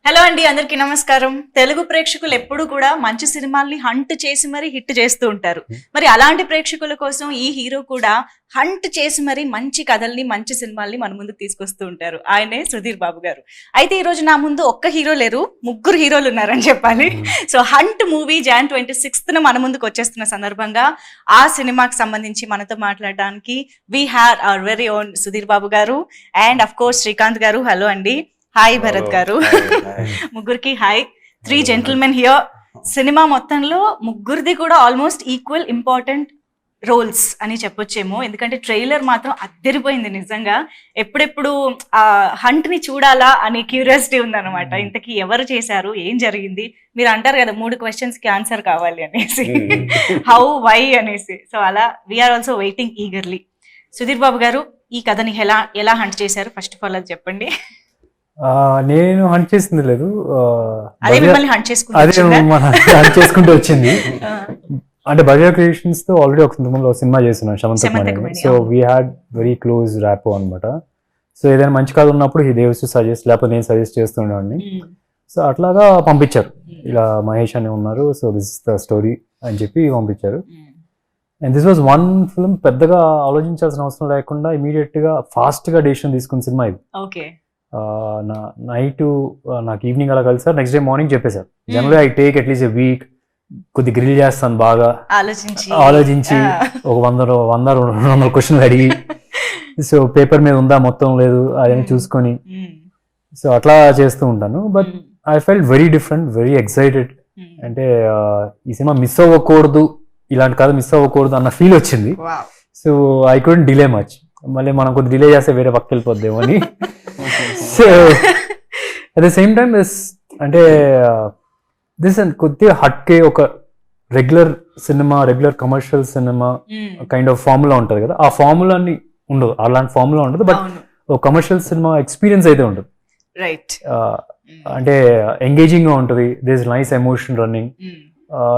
Hello అండి, అందరికీ నమస్కారం. తెలుగు ప్రేక్షకులు ఎప్పుడు కూడా మంచి సినిమాల్ని హంట్ చేసి మరి హిట్ చేస్తూ ఉంటారు. మరి అలాంటి ప్రేక్షకుల కోసం ఈ హీరో కూడా హంట్ చేసి మరి మంచి కథల్ని, మంచి సినిమాల్ని మన ముందుకు తీసుకొస్తూ ఉంటారు. ఆయనే సుధీర్ బాబు గారు. అయితే ఈ రోజు నా ముందు ఒక్క హీరో లేరు, ముగ్గురు హీరోలు ఉన్నారని చెప్పాలి. సో హంట్ మూవీ Jan 26న మన ముందుకు వచ్చేస్తున్న సందర్భంగా ఆ సినిమాకి సంబంధించి మనతో మాట్లాడడానికి we have our very own Sudheer Babu garu and of course Srikanth గారు. హలో అండి. హాయ్ భరత్ గారు. ముగ్గురికి హాయ్. 3 gentlemen here. సినిమా మొత్తంలో ముగ్గురిది కూడా ఆల్మోస్ట్ ఈక్వల్ ఇంపార్టెంట్ రోల్స్ అని చెప్పొచ్చేమో, ఎందుకంటే ట్రైలర్ మాత్రం అద్దరిపోయింది నిజంగా. ఎప్పుడెప్పుడు ఆ హంట్ ని చూడాలా అనే క్యూరియాసిటీ ఉందన్నమాట. ఇంతకీ ఎవరు చేశారు, ఏం జరిగింది? మీరు అంటారు కదా 3 questions కి ఆన్సర్ కావాలి అనేసి, హౌ, వై అనేసి. సో అలా we are also waiting eagerly. Sudheer Babu garu, ఈ కథని ఎలా హంట్ చేశారు? ఫస్ట్ ఆఫ్ ఆల్ అది చెప్పండి. నేను హంట్ చేసింది లేదు, అదే మిమ్మల్ని హంట్ చేసుకుంటూ వచ్చింది. అంటే భవ్య క్రియేషన్స్ తో ఆల్రెడీ ఒక సినిమా చేస్తున్నాను, Shamantakamani. So we had very close rapport అనమాట. సో ఏదైనా మంచి కథ ఉన్నప్పుడు హీ దేవ్స్ టు సజెస్ట్, లేకపోతే నేను సజెస్ట్ చేస్తుండేవాడిని. సో అట్లాగా పంపించారు, ఇలా మహేష్ అని ఉన్నారు, so this is the story అని చెప్పి పంపించారు. And this was one film, పెద్దగా ఆలోచించాల్సిన అవసరం లేకుండా ఇమీడియట్ గా ఫాస్ట్ గా డెసిషన్ తీసుకున్న సినిమా ఇది. నైట్ నాకు ఈవినింగ్ అలా కలిసారు, నెక్స్ట్ డే మార్నింగ్ చెప్పేశారు. Generally I take at least a week, కొద్ది గ్రిల్ చేస్తాను బాగా ఆలోచించి, ఒక 100-200 క్వశ్చన్లు అడిగి, సో పేపర్ మీద ఉందా మొత్తం లేదు అదని చూసుకొని, సో అట్లా చేస్తూ ఉంటాను. But I felt very different, very excited. అంటే ఈ సినిమా మిస్ అవ్వకూడదు, ఇలాంటి కథ మిస్ అవ్వకూడదు అన్న ఫీల్ వచ్చింది. So I couldn't delay much. మళ్ళీ మనం కొద్ది డిలే చేస్తే వేరే పక్కకి వెళ్ళిపోద్దేమో అని. So at the same time అంటే దిస్ కొద్దిగా హట్కే, ఒక regular cinema, regular commercial cinema kind of formula ఉంటుంది కదా, ఆ ఫార్ములాని ఉండదు, అలాంటి ఫార్ములా ఉండదు. బట్ ఒక కమర్షియల్ సినిమా ఎక్స్పీరియన్స్ అయితే ఉంటుంది. అంటే ఎంగేజింగ్ గా ఉంటుంది. There is nice emotion running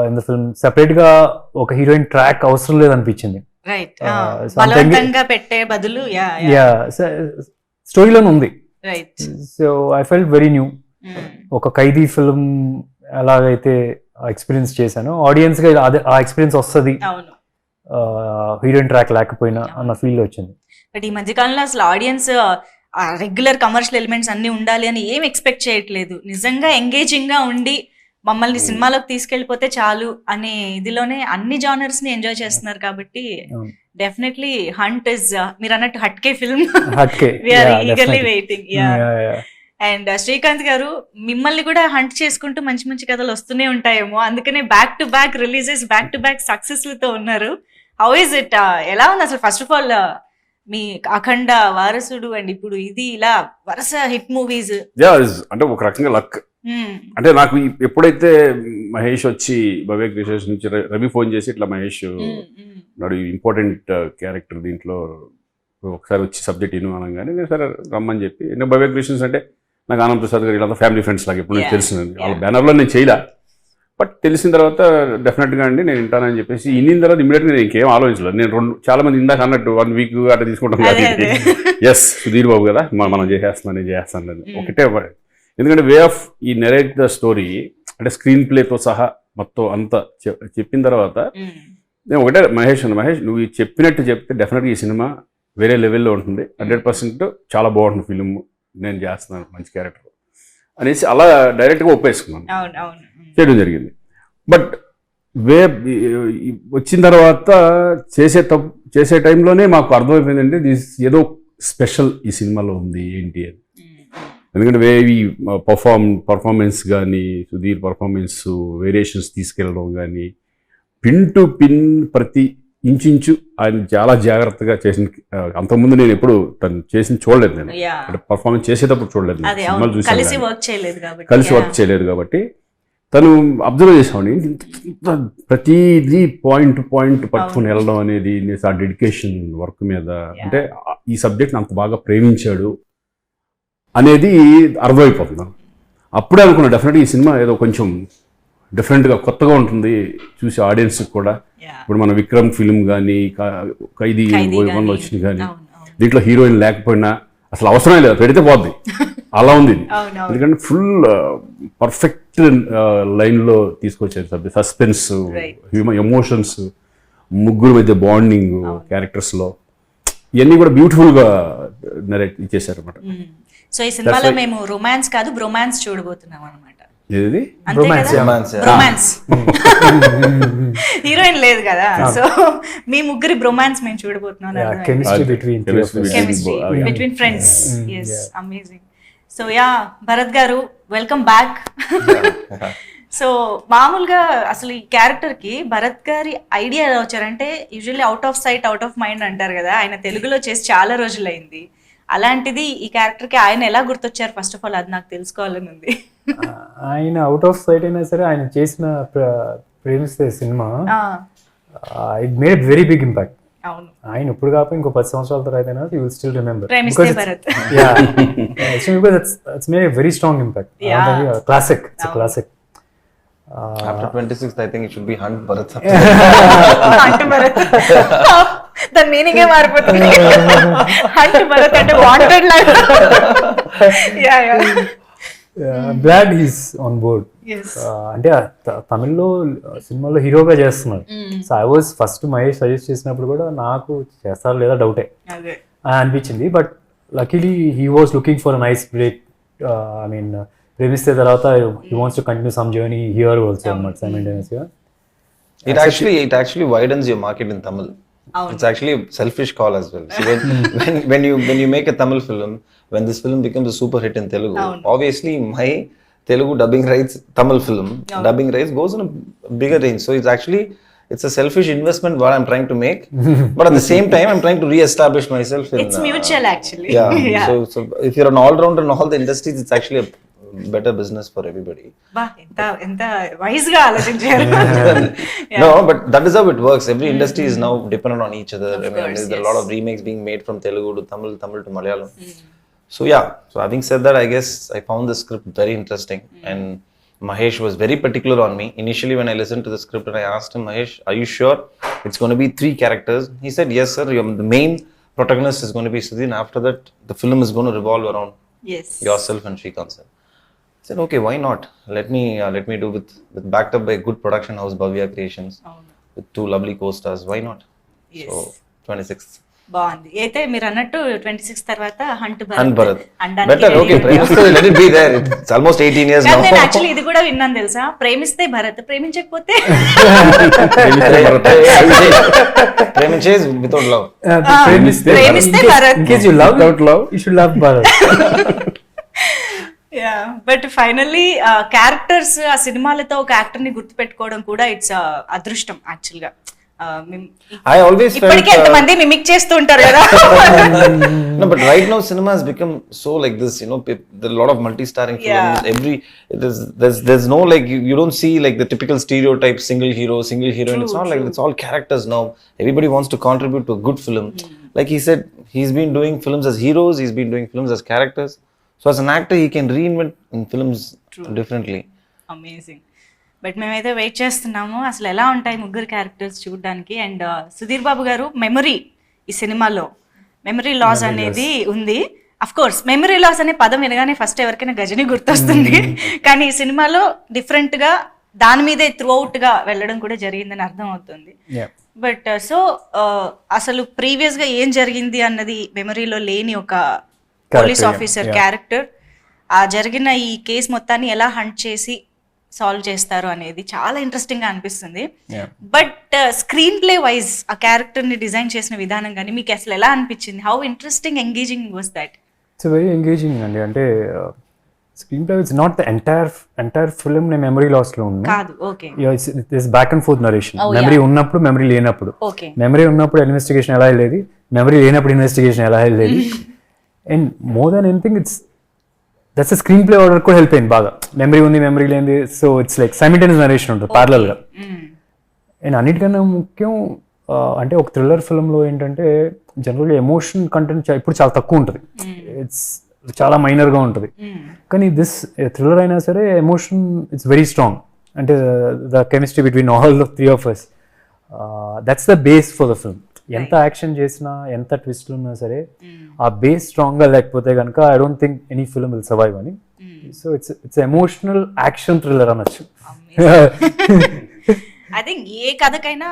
in the film. Separate గా ఒక హీరోయిన్ ట్రాక్ అవసరం లేదనిపించింది. స్టోరీలోనే ఉంది. So I felt very new. ఒక ఖైదీ ఫిల్మ్ ఎలాగైతే ఎక్స్పీరియన్స్ చేశాను, ఆడియన్స్ గా ఆ ఎక్స్పీరియన్స్ వస్తుంది హీరోయిన్ ట్రాక్ లేకపోయినా అన్న ఫీల్ వచ్చింది. బట్ ఈ మధ్య కాలంలో అసలు ఆడియన్స్ రెగ్యులర్ కమర్షియల్ ఎలిమెంట్స్ అన్ని ఉండాలి అని ఏం ఎక్స్పెక్ట్ చేయట్లేదు. నిజంగా ఎంగేజింగ్ గా ఉండి మమ్మల్ని సినిమాలోకి తీసుకెళ్లిపోతే చాలు అనే ఇదిలోనే అన్ని జానర్స్ ని ఎంజాయ్ చేస్తున్నారు. కాబట్టి డెఫినెట్లీ హంట్ ఇస్, మీరు అన్నట్టు హట్కే film, we're eagerly waiting. And Srikanth garu, మిమ్మల్ని కూడా హంట్ చేసుకుంటూ మంచి మంచి కథలు వస్తూనే ఉంటాయేమో, అందుకనే back to back releases, back to back success లతో ఉన్నారు. How is it? ఎలా ఉంది అసలు? ఫస్ట్ ఆఫ్ ఆల్ మీ అఖండ, వారసుడు అండ్ ఇప్పుడు ఇది, ఇలా వరుస హిట్ మూవీస్. అంటే ఒక రకంగా లక్. అంటే నాకు ఎప్పుడైతే మహేష్ వచ్చి భవ్య క్రియేషన్స్ నుంచి రవి ఫోన్ చేసి, ఇట్లా మహేష్ నాడు ఇంపార్టెంట్ క్యారెక్టర్ దీంట్లో ఒకసారి వచ్చి సబ్జెక్ట్ ఇను అనగానే నేను సరే రమ్మని చెప్పి, నేను భవ్య క్రియేషన్స్ అంటే నాకు ఆనంద్ ప్రసాద్ గారు ఇలా ఫ్యామిలీ ఫ్రెండ్స్ లాగా ఎప్పుడు నాకు తెలిసింది. వాళ్ళ బ్యానర్లో నేను చేయలే, బట్ తెలిసిన తర్వాత డెఫినెట్గా అండి నేను వింటానని చెప్పేసి ఇన్నిన తర్వాత ఇమీడియట్గా నేను ఇంకేం ఆలోచించలేదు. నేను చాలా మంది ఇందాక అన్నట్టు 1 వీక్ అట్లా తీసుకుంటాం కాబట్టి ఎస్ సుధీర్ బాబు కదా మనం చేసేస్తున్నాను, నేను చేస్తాను ఒకటే. ఎందుకంటే వే ఆఫ్ ఈ నెరేట్ ద స్టోరీ, అంటే స్క్రీన్ ప్లేతో సహా మొత్తం అంతా చెప్పిన తర్వాత నేను ఒకటే, మహేష్ నువ్వు చెప్పినట్టు చెప్తే డెఫినెట్గా ఈ సినిమా వేరే లెవెల్లో ఉంటుంది, 100% చాలా బాగుంటుంది ఫిలిం, నేను చేస్తున్నాను మంచి క్యారెక్టర్ అనేసి అలా డైరెక్ట్గా ఒప్పేసుకున్నాను, చేయడం జరిగింది. బట్ వచ్చిన తర్వాత చేసే టైంలోనే మాకు అర్థమైపోయిందంటే ఏదో స్పెషల్ ఈ సినిమాలో ఉంది ఏంటి అని. ఎందుకంటే ఈ పర్ఫార్మెన్స్ కానీ, సుధీర్ పర్ఫార్మెన్స్ వేరియేషన్స్ తీసుకెళ్ళడం కానీ, పిన్ టు పిన్ ప్రతి ఇంచు ఆయన చాలా జాగ్రత్తగా చేసిన. అంతకుముందు నేను ఎప్పుడు తను చేసి చూడలేదు, నేను అంటే పర్ఫార్మెన్స్ చేసేటప్పుడు చూడలేదు, సినిమాలు చూసి కలిసి వర్క్ చేయలేదు కాబట్టి తను అబ్జర్వ్ చేసామండి. ప్రతిదీ పాయింట్ పట్టుకుని వెళ్ళడం అనేది, ఆ డెడికేషన్ వర్క్ మీద, అంటే ఈ సబ్జెక్ట్ని అంత బాగా ప్రేమించాడు అనేది అర్థమైపోతున్నాను. అప్పుడే అనుకున్నా డెఫినెట్గా ఈ సినిమా ఏదో కొంచెం డిఫరెంట్గా కొత్తగా ఉంటుంది చూసి ఆడియన్స్కి కూడా. ఇప్పుడు మన విక్రమ్ ఫిల్మ్ కానీ, ఖైదీ 1లో వచ్చింది కానీ, దీంట్లో హీరోయిన్ లేకపోయినా అసలు అవసరం లేదు, పెడితే పోద్ది అలా ఉంది ఇది. అవునవును. ఎందుకంటే ఫుల్ పర్ఫెక్ట్ లైన్లో తీసుకొచ్చారు సబ్జెక్ట్, సస్పెన్స్, హ్యూమన్ ఎమోషన్స్, ముగ్గురు మధ్య బాండింగ్ క్యారెక్టర్స్లో ఇవన్నీ కూడా బ్యూటిఫుల్గా నరేట్ ఇచ్చేసారు అనమాట. సో ఈ సినిమాలో మేము రొమాన్స్ కాదు బ్రొమాన్స్ చూడబోతున్నాం అనమాట. ఏది రొమాన్స్ హీరోయిన్ లేదు కదా, సో మీ ముగ్గురి బ్రొమాన్స్ మేము చూడబోతున్నాం. Chemistry between friends. yes, amazing. So yeah, Bharat గారు వెల్కమ్ బ్యాక్. సో మామూలుగా అసలు ఈ క్యారెక్టర్ కి భరత్ గారి ఐడియా ఎలా వచ్చారంటే, usually out of sight out of mind అంటారు కదా, ఆయన తెలుగులో చేసి చాలా రోజులైంది. అలాంటిది ఈ క్యారెక్టర్ కి ఆయన ఎలా గుర్తొచ్చారు? ఫస్ట్ ఆఫ్ ఆల్ అది నాకు తెలుసుకోవాలని ఉంది. ఆయన అవుట్ ఆఫ్ సైట్ అయినా సరే ఆయన చేసిన ప్రేమిస్తే సినిమా it made very big impact. అవును, ఆయన ఇప్పుడు కాకపోతే ఇంకో 10 సంవత్సరాల తర్వాత అయినా you will still remember. Premisthe Bharat. Yeah, because it's made a very strong impact. Classic. It's a classic. After 26th, I think it should be Hunt Bharath. Hunt Bharat దాని meaning ఏ మారిపోతుంది. హంట్ భరత్ అంటే వాంటెడ్ లాగా. I'm glad he's on board. అంటే తమిళ్లో సినిమాలో హీరోగా చేస్తున్నాడు. So I was first Mahesh suggest చేసినప్పుడు కూడా నాకు చేస్తారా లేదా డౌటే అనిపించింది. But luckily he was looking for nice break. I mean ప్రేమిస్తే తర్వాత he wants to continue some journey here also అన్నమాట simultaneously. It actually widens your market in Tamil. It's actually a selfish call as well. See, when you make a Tamil film, when this film becomes a super hit in Telugu, obviously my Telugu dubbing rights, Tamil film dubbing rights goes on a bigger range. So it's a selfish investment what I'm trying to make, but at the same time I'm trying to re-establish myself in. It's mutual actually. Yeah. So if you're an all-rounder in all the industries, it's actually a better business for everybody. బా ఎంత wise గా ఆలోచించారు. No, but that is how it works. Every industry is now dependent on each other. I mean, there's a lot of remakes being made from Telugu to Tamil, Tamil to Malayalam. So yeah, so having said that, I guess I found the script very interesting, and Mahesh was very particular on me. Initially when I listened to the script and I asked him, Mahesh, are you sure it's going to be 3 characters? He said, yes sir, the main protagonist is going to be Sudheer, and after that the film is going to revolve around yourself and Srikanth sir. I said, okay, why not? Let me do with backed up by a good production house, Bhavya Creations, with 2 lovely co-stars. Why not? So 26th. బాగుంది. అయితే మీరు అన్నట్టు 26 తర్వాత hunt Bharath. Better, okay, Premisthe let it be there. It's almost 18 years now. నేను actually ఇది కూడా విన్నాను తెలుసా, ప్రేమిస్తే Bharat, ప్రేమించకపోతే ప్రేమించేది without love. Premisthe Bharat. In case you love without love, you should love Bharath. But finally characters ఆ సినిమాలతో ఒక యాక్టర్ ని గుర్తుపెట్టుకోవడం కూడా ఇట్స్ అదృష్టం యాక్చువల్ గా. I always felt ఇప్పటికే ఎంతమంది మిమిక్ చేస్తూ ఉంటారు కదా. No, but right now cinema has become so like this, you know, there are a lot of multi-starring films. There's no like you don't see like the typical stereotype single hero, single heroine. It's not like it's all characters now. Everybody wants to contribute to a good film. Like he said, he's been doing films as heroes, he's been doing films as characters. So as an actor, he can reinvent in films differently. Amazing. But మేమైతే wait చేస్తున్నాము అసలు ఎలా ఉంటాయి ముగ్గురు characters చూడడానికి. And Sudheer Babu గారు memory, ఈ సినిమాలో మెమరీ లాస్ అనేది ఉంది. అఫ్ కోర్స్ మెమరీ లాస్ అనే పదం వినగానే ఫస్ట్ ఎవరికైనా గజని గుర్తొస్తుంది, కానీ ఈ సినిమాలో డిఫరెంట్ గా దాని మీదే త్రూ అవుట్ గా వెళ్ళడం కూడా జరిగిందని అర్థం అవుతుంది. బట్ సో అసలు ప్రీవియస్ గా ఏం జరిగింది అన్నది మెమరీలో లేని ఒక పోలీస్ ఆఫీసర్ క్యారెక్టర్ ఆ జరిగిన ఈ కేసు మొత్తాన్ని ఎలా హంట్ చేసి సాల్వ్ చేస్తారు అనేది చాలా ఇంట్రెస్టింగ్ గా అనిపిస్తుంది. బట్ స్క్రీన్ ప్లే వైజ్ ఆ క్యారెక్టర్ ని డిజైన్ చేసిన విధానం కానీ మీకు అసలు ఎలా అనిపించింది? How interesting engaging was that? It's very engaging అండి. అంటే screen play it's not the entire film నేను మెమరీ లాస్ లో ఉన్నా కాదు. Okay, it's back and fourth narration. Memory ఉన్నప్పుడు మెమరీ లేనప్పుడు, ఓకే, మెమరీ ఉన్నప్పుడు ఇన్వెస్టిగేషన్ ఎలా వెళ్ళేది, మెమరీ లేనప్పుడు ఇన్వెస్టిగేషన్ ఎలా వెళ్ళేది. And more than anything that's screen play order కూడా హెల్ప్ అయింది బాగా. మెమరీ ఉంది, మెమరీ లేనిది, so it's like simultaneous narration ఉంటుంది ప్యారలల్ గా. అండ్ అన్నిటికన్నా ముఖ్యం అంటే ఒక థ్రిల్లర్ ఫిల్మ్లో ఏంటంటే జనరల్గా ఎమోషన్ కంటెంట్ ఇప్పుడు చాలా తక్కువ ఉంటుంది, ఇట్స్ చాలా మైనర్గా ఉంటుంది. కానీ దిస్ థ్రిల్లర్ అయినా సరే ఎమోషన్ ఇట్స్ వెరీ స్ట్రాంగ్. అంటే the chemistry between all the 3 of us, that's the base for the film. ఎంత యాక్షన్ చేసినా ఎంత ట్విస్ట్లు ఉన్నా సరే ఆ బేస్ స్ట్రాంగ్ గా లేకపోతే కనుక I don't think any film will survive అని. So it's emotional action thriller అనొచ్చు. ఐ థింక్ ఏ కథకైనా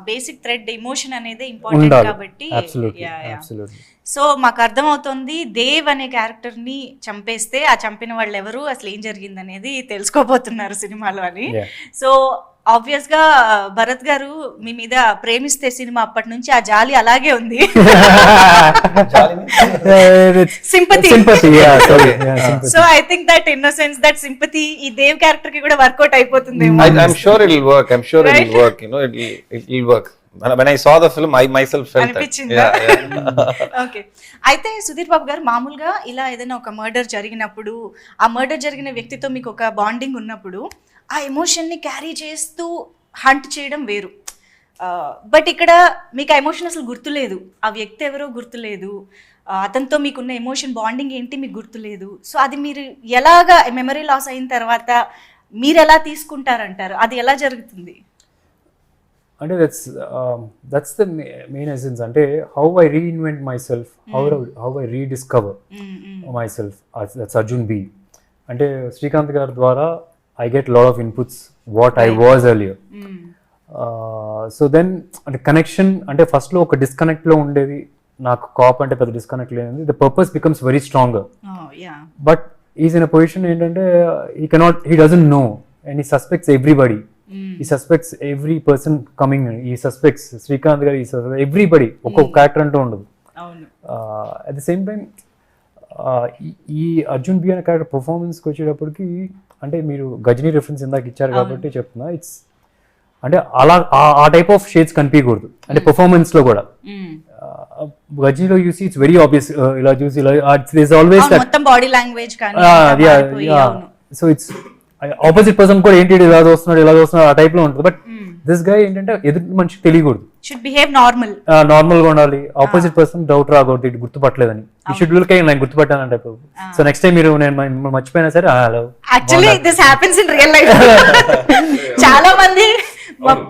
బేసిక్ థ్రెడ్ ఎమోషన్ అనేది ఇంపార్టెంట్ ఉండాలి. కాబట్టి. Absolutely, absolutely. సో మాకు అర్థమవుతుంది దేవ్ అనే క్యారెక్టర్ ని చంపేస్తే ఆ చంపిన వాళ్ళు ఎవరు, అసలు ఏం జరిగింది అనేది తెలుసుకోబోతున్నారు సినిమాలో అని. Yeah. సో ఆబ్వియస్ గా భరత్ గారు మీ మీద ప్రేమిస్తే సినిమా అప్పటి నుంచి ఆ జాలి అలాగే ఉంది. Sympathy. So I think that innocence, that sympathy ఈ దేవ్ క్యారెక్టర్ కి కూడా వర్కౌట్ అయిపోతుంది. I'm sure it will work. I'm sure it will work. You know, it will work. When I saw the film, I myself felt అనిపించిందా? that. Okay. అయితే సుధీర్ బాబు గారు, మామూలుగా ఇలా ఏదైనా ఒక మర్డర్ జరిగినప్పుడు ఆ మర్డర్ జరిగిన వ్యక్తితో మీకు ఒక బాండింగ్ ఉన్నప్పుడు ఆ ఎమోషన్ని క్యారీ చేస్తూ హంట్ చేయడం వేరు. బట్ ఇక్కడ మీకు ఆ ఎమోషన్ అసలు గుర్తులేదు, ఆ వ్యక్తి ఎవరో గుర్తులేదు, అతనితో మీకున్న ఎమోషన్ బాండింగ్ ఏంటి మీకు గుర్తులేదు. సో అది మీరు ఎలాగా మెమరీ లాస్ అయిన తర్వాత మీరు ఎలా తీసుకుంటారంటారు, అది ఎలా జరుగుతుంది? అంటే దట్స్ ద మెయిన్ ఎసెన్స్. అంటే how I reinvent myself, how I rediscover myself. That's Arjun B. అంటే శ్రీకాంత్ గారి ద్వారా I get lot of inputs what I was earlier. So then అంటే కనెక్షన్ అంటే ఫస్ట్లో ఒక డిస్కనెక్ట్లో ఉండేది, నాకు కాప్ అంటే పెద్ద డిస్కనెక్ట్ లేదు. The purpose becomes very stronger. But is in a position ఏంటంటే he doesn't know and he suspects everybody. He suspects every person coming in. He suspects Srikanth garu, he suspects everybody. ఒక్కొక్క character అంటూ ఉండదు. At the same time ఈ Arjun B అనే character పర్ఫార్మెన్స్కి వచ్చేటప్పటికి అంటే మీరు Ghazni reference ఇందాక ఇచ్చారు కాబట్టి చెప్తున్నా, ఇట్స్ అంటే అలా ఆ టైప్ ఆఫ్ షేడ్స్ కనిపించకూడదు. అంటే పర్ఫార్మెన్స్ లో కూడా గజనీలో చూసి ఇట్స్ వెరీ ఆబ్వియస్, ఇలా చూసి ఇలా ఆల్వేస్ మొత్తం బాడీ లాంగ్వేజ్ కానీ. సో ఇట్స్ ఆపోజిట్ పర్సన్ కూడా ఏంటి ఇలా చూస్తున్నాడు ఆ టైప్ లో ఉంటుంది. బట్ దిస్ గై ఏంటంటే ఎదుటి మనిషికి తెలియకూడదు, షుడ్ బిహేవ్ నార్మల్ గా ఉండాలి. ఆపోజిట్ పర్సన్ డౌట్ రాకూడదు, ఇది గుర్తుపట్టలేదని. ఈ షుడ్ లుక్ నేను గుర్తుపట్టానంటే. సో నెక్స్ట్ టైం మీరు నేను మర్చిపోయినా సరే hello. Actually this happens in real life. చాలా మంది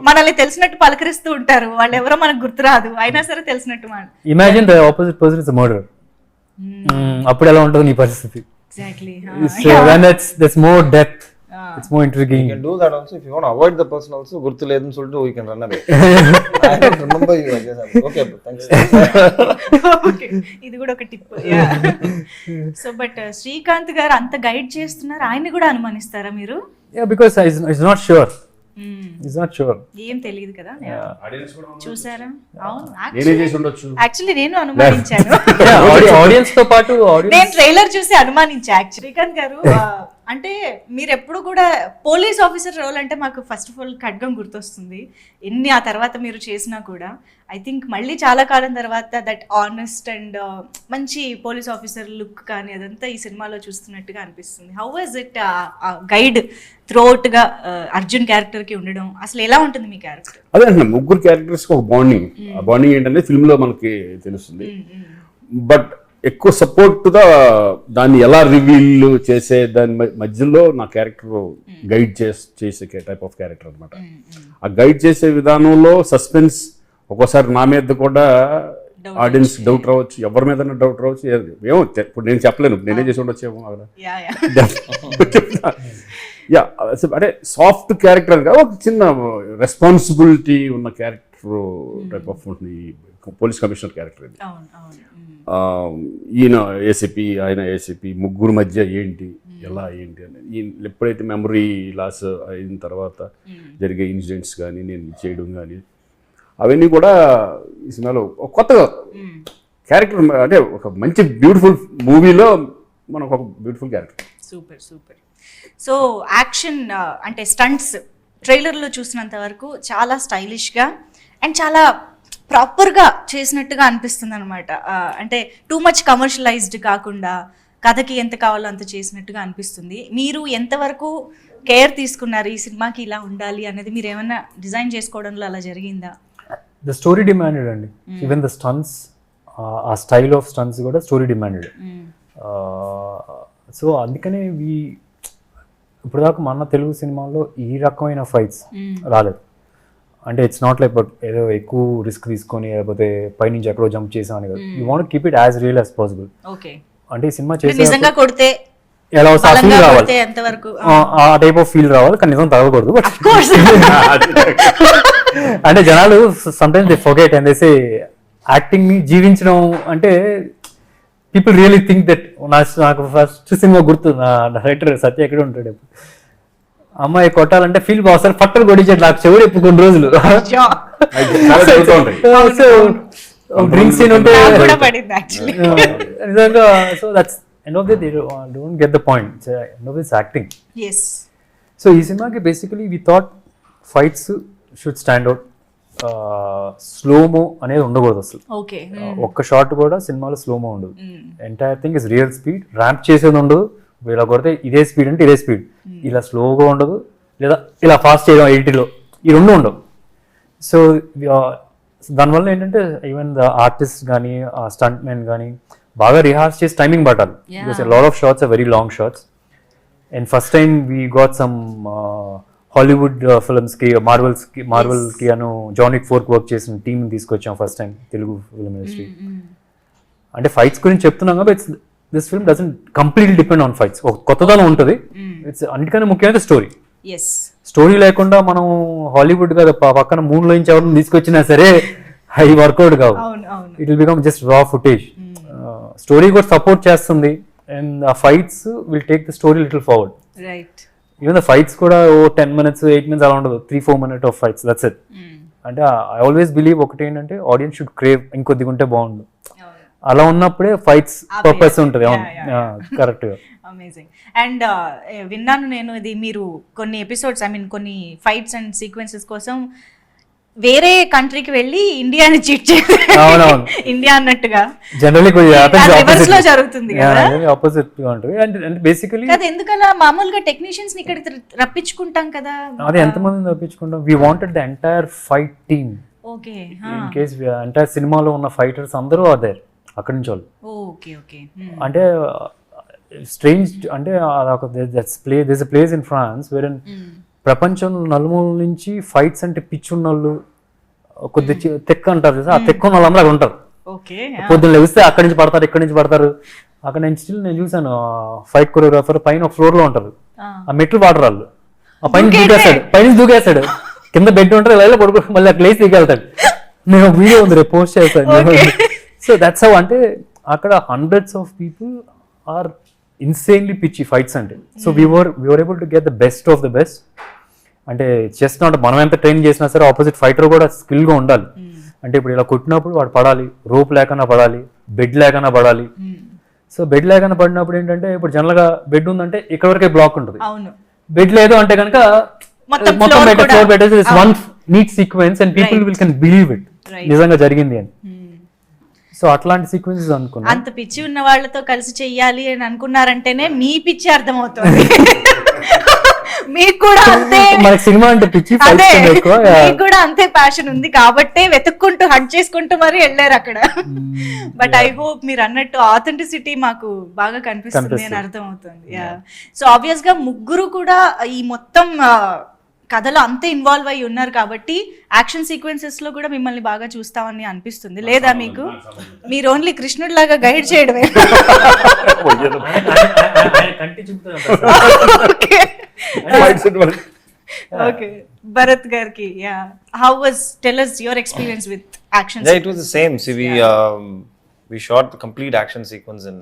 మనల్ని తెలిసినట్టు పలకరిస్తూ ఉంటారు, వాళ్ళు ఎవరో మనకు గుర్తురాదు, అయినా సరే తెలిసినట్టు. Imagine the opposite person is murderer. అప్పుడు ఎలా ఉంటుంది నీ పరిస్థితి? Exactly. So when that's more depth, it's more intriguing. You can do that also if you want to avoid the person also. Gurtu ledunu solittu you can run away. I don't remember you, I guess. Okay, thanks. Okay, ఇది కూడా ఒక tip. So but Srikanth గారు అంత guide చేస్తున్నారు, ఆయన్ని కూడా అనుమానిస్తారా మీరు? Yeah, because he's not sure. He's not sure. ఏం తెలియదు కదా. చూసారా? అవును, నేనే చేసి ఉండొచ్చు. యాక్చువల్లీ నేను అనుమానించాను. ఆడియన్స్ తో పాటు నేను ట్రైలర్ చూసి అనుమానించా. శ్రీకాంత్ గారు అంటే మీరు ఎప్పుడు కూడా పోలీస్ ఆఫీసర్ రోల్ అంటే మాకు ఫస్ట్ ఆఫ్ ఆల్ ఖడ్గం గుర్తొస్తుంది. ఎన్ని ఆ తర్వాత మీరు చేసినా కూడా ఐ థింక్ మళ్ళీ చాలా కాలం తర్వాత దట్ ఆనెస్ట్ అండ్ మంచి పోలీస్ ఆఫీసర్ లుక్ కానీ అదంతా ఈ సినిమాలో చూస్తున్నట్టుగా అనిపిస్తుంది. How was it guide throughout గా అర్జున్ క్యారెక్టర్ కి ఉండడం? అసలు ఎలా ఉంటుంది మీ క్యారెక్టర్? అదే అంటే ముగ్గురు క్యారెక్టర్స్ ఒక బాండింగ్. ఆ బాండింగ్ ఏంటంటే ఫిల్మ్ లో మనకి తెలుస్తుంది. బట్ ఎక్కువ సపోర్ట్ గా దాన్ని ఎలా రివీల్ చేసే దాని మధ్యలో నా క్యారెక్టర్ గైడ్ చేసే టైప్ ఆఫ్ క్యారెక్టర్ అనమాట. ఆ గైడ్ చేసే విధానంలో సస్పెన్స్, ఒక్కోసారి నా మీద కూడా ఆడియన్స్ డౌట్ రావచ్చు, ఎవరి మీద డౌట్ రావచ్చు. ఏమో ఇప్పుడు నేను చెప్పలేను, నేనే చేసి ఉండొచ్చేమో అక్కడ. యా, అంటే సాఫ్ట్ క్యారెక్టర్ కాదు, ఒక చిన్న రెస్పాన్సిబిలిటీ ఉన్న క్యారెక్టర్ టైప్ ఆఫ్ ఉంటుంది. పోలీస్ కమిషనర్ క్యారెక్టర్ ఇది. ఈయన ఏసీపీ, ఆయన ఏసీపీ, ముగ్గురు మధ్య ఏంటి, ఎలా ఏంటి అనేది. ఈయన ఎప్పుడైతే మెమరీ లాస్ అయిన తర్వాత జరిగే ఇన్సిడెంట్స్ కానీ నేను చేయడం కానీ అవన్నీ కూడా ఈ సినిమాలో కొత్తగా క్యారెక్టర్, అంటే ఒక మంచి బ్యూటిఫుల్ మూవీలో మనకు ఒక beautiful character. Super super. So action అంటే స్టంట్స్ ట్రైలర్లో చూసినంత వరకు చాలా స్టైలిష్గా అండ్ చాలా ప్రాపర్గా చేసినట్టుగా అనిపిస్తుంది అనమాట. అంటే టూ మచ్ కమర్షియలైజ్డ్ కాకుండా కథకి ఎంత కావాలో అంత చేసినట్టుగా అనిపిస్తుంది. మీరు ఎంతవరకు కేర్ తీసుకున్నారు ఈ సినిమాకి ఇలా ఉండాలి అనేది? మీరు ఏమైనా డిజైన్ చేసుకోవడంలో అలా జరిగిందా? ద స్టోరీ డిమాండెడ్ అండి. ఈవెన్ ద స్టంట్స్, ఆ స్టైల్ ఆఫ్ స్టంట్స్ కూడా స్టోరీ డిమాండెడ్. సో అందుకనే ఇప్పుడు దాకా మన తెలుగు సినిమాల్లో ఈ రకమైన ఫైట్స్ రాలేదు. అంటే ఇట్స్ నాట్ లైక్ బట్ ఏదో ఎక్కువ రిస్క్ తీసుకొని లేకపోతే పైనుంచి ఎక్కడో జంప్ చేసాం అని కదా, you want keep it as real as possible. Okay, అంటే ఈ సినిమా నిజంగా కొడితే ఎలా వస్తే ఫీల్ రావాలి, ఎంతవరకు ఆ టైప్ ఆఫ్ ఫీల్ రావాలి, కానీ నిజం తగలకూడదు. బట్ అంటే జనాలు sometimes they forget and they say acting ని జీవించడం అంటే పీపుల్ రియలీ థింక్ దట్. నాకు ఫస్ట్ సినిమా గుర్తు, నా డైరెక్టర్ సత్య ఎక్కడ ఉంటాడు, అమ్మాయి కొట్టాలంటే ఫీల్ బాగుంది, పట్టలు కొట్టించాడు నాకు చెవుడు ఎప్పుడు కొన్ని రోజులు. డ్రింక్ సీన్ ఉంటే నిజంగా. So that's end of the they don't get the point, end of this acting. So ఈ సినిమాకి basically we thought fights should stand out, slowmo అనేది ఉండకూడదు అసలు. ఒక్క షాట్ కూడా సినిమాలో స్లోమో ఉండదు. Entire thing is real speed, ramp చేసేది ఉండదు. ఇలా కొడితే ఇదే స్పీడ్ అంటే ఇదే స్పీడ్, ఇలా స్లోగా ఉండదు లేదా ఇలా ఫాస్ట్ చేయడం ఎడిట్లో, ఈ రెండు ఉండవు. సో దానివల్ల ఏంటంటే ఈవెన్ ద ఆర్టిస్ట్ కానీ స్టంట్ మెన్ కానీ బాగా రిహార్స్ చేసి టైమింగ్ పట్టాలి. Because lot of shots are very long shots. And first time we got some Hollywood films కి మార్వెల్ కి అను జాన్ విక్ 4 వర్క్ చేసిన టీమ్ తీసుకొచ్చాం first time Telugu film industry. అంటే ఫైట్స్ గురించి చెప్తున్నాం కాబట్టి this film doesn't completely depend on fights. ఒక కొత్తదనం ఉంటుంది. ఇట్స్ అన్నిటికన్నా ముఖ్యమైన స్టోరీ. స్టోరీ లేకుండా మనం హాలీవుడ్ కదా పక్కన మూన్ లో నుంచి ఎవరిని తీసుకొచ్చినా సరే అవి వర్కౌట్ కావు. ఇట్ విల్ బికమ్ జస్ట్ రా ఫుటేజ్. స్టోరీ కూడా సపోర్ట్ చేస్తుంది అండ్ ఆ fights will take the story little forward. Even the fights కూడా 10 minutes 8 minutes అలా ఉండదు, 3-4 minutes of fights, that's it. అంటే ఐ ఆల్వేస్ బిలీవ్ ఒకటి ఏంటంటే ఆడియన్స్ షుడ్ క్రేవ్, ఇంకొద్దిగా ఉంటే బాగుండు. అలా ఉన్నప్పుడే ఫైట్స్ పర్పస్ ఉంటుంది. కరెక్ట్ గా. అమేజింగ్. అండ్ విన్నాను నేను, ఇది మీరు కొన్ని ఎపిసోడ్స్ కొన్ని ఫైట్స్ అండ్ సీక్వెన్సెస్ కోసం వేరే కంట్రీకి వెళ్ళి ఇండియాని చీట్ చేయాలి, ఇండియా అన్నట్టుగా జనరల్లీ రివర్స్ లో జరుగుతుంది కదా, ఆపోజిట్ గా ఉంటుంది. అండ్ బేసికలీ కదా, ఎందుకలా మామూలుగా టెక్నీషియన్స్ ని ఇక్కడికి రప్పించుకుంటాం కదా, అది ఎంతమందిని రప్పించుకుంటాం. We wanted the entire fight team. Okay, in case entire సినిమాలో ఉన్న ఫైటర్స్ అందరూ అదే అక్కడి నుంచి వాళ్ళు. అంటే స్ట్రేంజ్ అంటే this place in France where ప్రపంచం నలుమూల నుంచి ఫైట్స్ అంటే పిచ్చున్న వాళ్ళు, కొద్ది తెక్క అంటారు కదా, ఆ తెక్క ఉన్న వాళ్ళు అందరూ ఉంటారు. పొద్దున్న లేస్తే అక్కడి నుంచి పడతారు, ఇక్కడి నుంచి పడతారు. అక్కడ నేను చూసాను ఫైట్ కొరియోగ్రాఫర్ పైన ఒక ఫ్లోర్ లో ఉంటారు, ఆ మెట్లు వాడరు వాళ్ళు, ఆ పైన దూకేస్తాడు, పైన దూకేస్తాడు, కింద బెడ్ ఉంటారు, ఇలా పడుకో మళ్ళీ అక్కడ లేచి దిగెళ్తాడు. నేను ఒక వీడియో ఉంది రేపు పోస్ట్ చేస్తాను. So that's how. అంటే అక్కడ hundreds of people are insanely పిచ్చి ఫైట్స్ అంటే. So we're able to get the best of the best. అంటే చెస్ నాట్ మనం ఎంత ట్రైన్ చేసినా సరే ఆపోజిట్ ఫైటర్ కూడా స్కిల్గా ఉండాలి. అంటే ఇప్పుడు ఇలా కొట్టినప్పుడు వాడు పడాలి, రోప్ లేకన్నా పడాలి, బెడ్ లేకన్నా పడాలి. సో బెడ్ లేకన్నా పడినప్పుడు ఏంటంటే ఇప్పుడు జనరల్గా బెడ్ ఉందంటే ఇక్కడ వరకే బ్లాక్ ఉంటుంది, బెడ్ లేదు అంటే కనుక మొత్తం ఫ్లోర్ పెట్టేసి one neat sequence and people will can believe it నిజంగా జరిగింది అని. సో అట్లాంటి సీక్వెన్సెస్ అనుకున్నా. అంత పిచ్చి ఉన్న వాళ్ళతో కలిసి చెయ్యాలి అని అనుకున్నారంటేనే మీ పిచ్చి అర్థమవుతుంది. మీకు కూడా అంతే, మనకి సినిమా అంటే పిచ్చి, మీకు కూడా అంతే ప్యాషన్ ఉంది కాబట్టే వెతుక్కుంటూ హంట్ చేసుకుంటూ మరి వెళ్ళారు అక్కడ. బట్ ఐ హోప్ మీరు అన్నట్టు ఆథెంటిసిటీ మాకు బాగా కనిపిస్తుంది అని అర్థం అవుతుంది. సో ఆబ్వియస్ గా ముగ్గురు కూడా ఈ మొత్తం కథలో అంతే ఇన్వాల్వ్ అయ్యి ఉన్నారు కాబట్టి యాక్షన్ సీక్వెన్సెస్ లో కూడా మిమ్మల్ని బాగా చూస్తామని అనిపిస్తుంది లేదా మీకు? మీరు ఓన్లీ కృష్ణుడి లాగా గైడ్ చేయడమే. Okay, Bharath garki, yeah. How was, tell us your experience with action sequence? Yeah, it was the same. See, we shot the complete action sequence in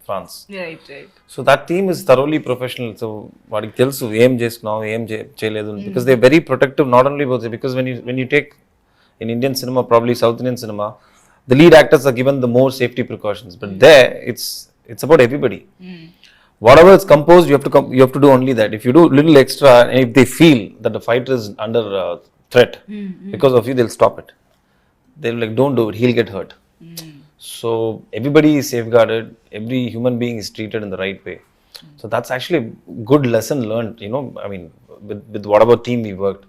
France. Right. So that team is thoroughly professional. So what tells you aim chestunnavu, aim cheyaledu, because they are very protective, not only about it, because when you take in Indian cinema, probably South Indian cinema, the lead actors are given the more safety precautions, but there it's about everybody. Whatever is composed, you have to do only that. If you do little extra, and if they feel that the fighter is under threat because of you, they'll stop it. They'll like, don't do it, he'll get hurt. So everybody is safeguarded, every human being is treated in the right way. So that's actually a good lesson learned, you know, I mean, with whatever team we worked.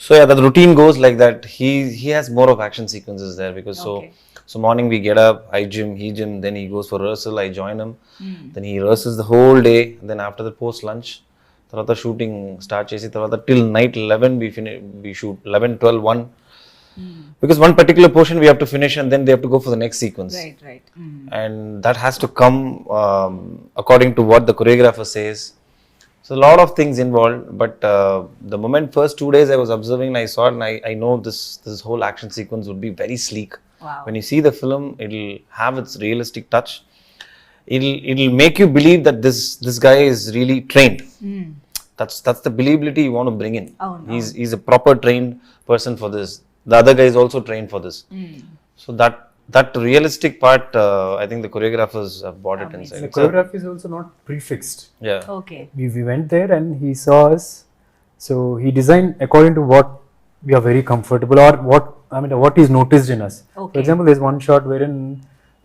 So yeah, the routine goes like that. He has more of action sequences there because so morning we get up, I gym, he gym, then he goes for rehearsal, I join him. Then he rehearses the whole day. Then after the post lunch, తర్వాత shooting start చేసి తర్వాత till night 11 we shoot 11, 12, 1 because one particular portion we have to finish and then they have to go for the next sequence. Right. And that has to come according to what the choreographer says. So a lot of things involved, but the moment first 2 days I was observing and I saw it and I know this whole action sequence would be very sleek. Wow. When you see the film, it'll have its realistic touch. It'll make you believe that this guy is really trained. That's the believability you want to bring in. Oh, no. He's a proper trained person for this. The other guy is also trained for this. So that realistic part, I think the choreographers have brought it inside. The choreography is also not prefixed. Yeah. Okay. We went there and he saw us, so he designed according to what we are very comfortable or what is noticed in us. Okay. For example, there's one shot wherein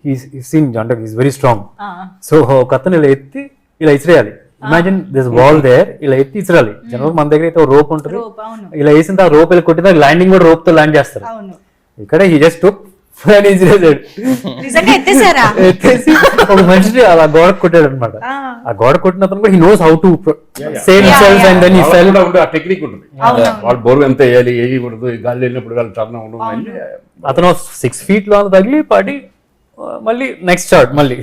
he's seen Jandak, he's very strong. So katanu ila etti ila isreyali. Imagine there's wall there, ila etti isreyali. Generally మన దగ్గర అయితే rope ఉంటుంది. Rope, అవును. ఇలా వేసిన ఆ rope ఇలా కొట్టిన ల్యాండింగ్ కూడా rope తో ల్యాండ్ చేస్తారు. అవును. ఇక్కడ he just took and isreyaడు. నిజంగా ఎత్తేసారా? ఎత్తేసి ఒక మనిషి అలా గోడ కొట్టాడు అనమాట. ఆ గోడ కొట్టిన అతను కూడా he knows how to save himself and then he fell. ఆ టెక్నిక్ ఉంటుంది. వాళ్ళు బోర్డు ఎంత వేయాలి, వేయకూడదు, గాలి వెళ్ళినప్పుడు వాళ్ళు టర్న్ అవ్వడం. అతను 6 feet లో తగిలి పడి మళ్ళీ నెక్స్ట్ షాట్ మళ్ళీ.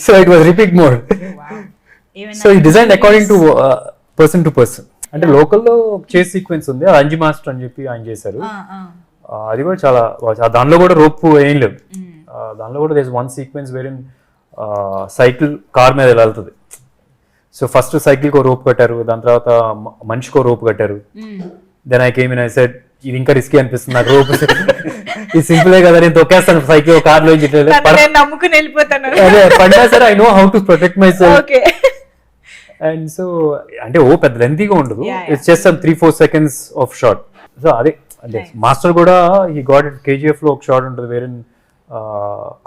So it was repeat mode. So ఈ design according to person to person. అంటే లోకల్లో చేస్ సీక్వెన్స్ ఉంది, అంజి మాస్టర్ అని చెప్పి ఆయన చేశారు. అది కూడా చాలా దానిలో కూడా రోప్ ఏం లేదు. దానిలో కూడా these one sequence wherein cycle car మీద వెళ్తుంది. సో ఫస్ట్ సైకిల్కి రోప్ కట్టారు, దాని తర్వాత మనిషికో రోప్ కట్టారు. Then I came in I said ఇది ఇంకా రిస్కీ అనిపిస్తుంది నాకు రోప్. ఇది సింపులే కదా, నేను తొక్కేస్తాను సైకిల్ కార్ లో నమ్ముకుని వెళ్ళిపోతాను. అదే పడినా సరే I know how to protect my self. And so అంటే పెద్ద లెంతీగా ఉండదు, it's just some 3-4 seconds of shot. So అదే అంటే మాస్టర్ కూడా ఈ గాట్ ఇట్ KGF లో ఒక షాట్ ఉంటుంది వేరే